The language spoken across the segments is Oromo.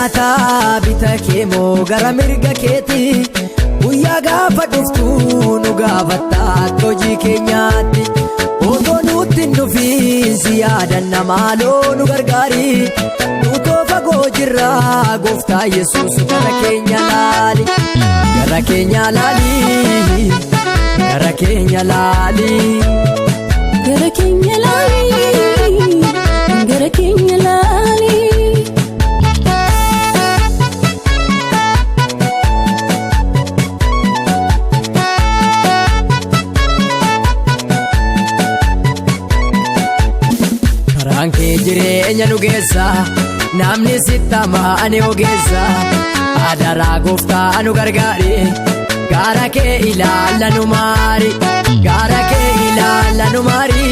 nyaata bita kee moo gara mirga keeti guyyaa gaafa dhuftu nu gaafatta akka hojii keenyaatti otoo nutti hin dhufiin si yaadanna maaloo nu gargaari nutoo fagoo jirra gooftaa Yesuus gara keenya laali gara keenya laali gara keenya laali gara keenya laali gara keenya laali. Karaan kee jireenya nu geessa namni sitti amaane ogeessa adaraa gooftaa nu gargaari gara kee ilaalla nu maari gara kee ilaalla nu maari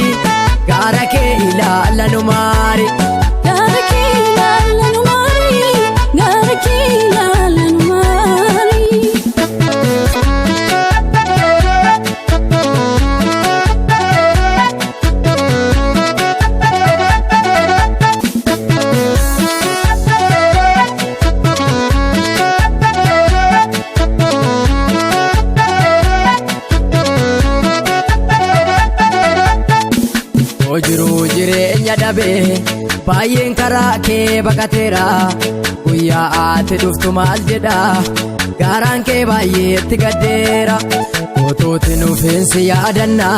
gara kee ilaalla nu maari gara kee ilaalla nu maari gara kee ilaalla nu maari. Jiruu jireenya dhabee baay'een karaa kee baqateera guyyaa ati dhuftu maal jedha garaan kee baay'eetti gaddeera otootti nuufeensi yaadanna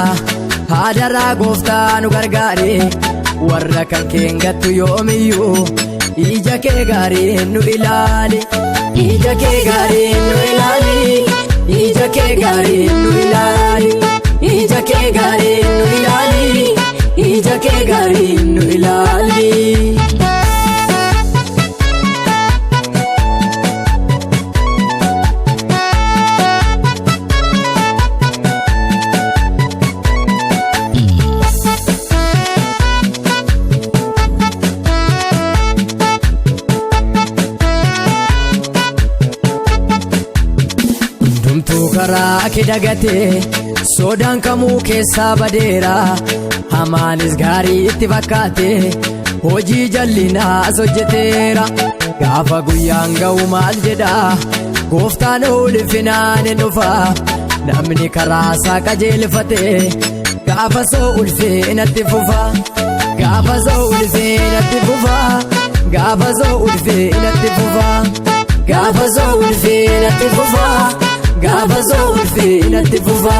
hadaraa gooftaa nu gargaari warra kan keen gattu yoomiyyuu ija kee gaariin nu ilaali ija kee gaariin nu ilaali ija kee gaariin nu ilaali ija kee gaariin nu ilaali ija kee gaariin nu ilaali. Hundumtuu karaa kee dagatee sodaan kamuu keessaa badeera hamaanis gaarii itti fakkaate hojii jal'inaas hojjeteera gaafa guyyaan ga'u maal jedha gooftaan ulfinaan hin dhufa namni karaa isaa qajeelfate gaafa soo ulfinatti fufa gaafa soo ulfinatti fufa gaafa soo ulfinatti fufa gaafa soo ulfinatti fufa gaafa soo ulfinatti fufa.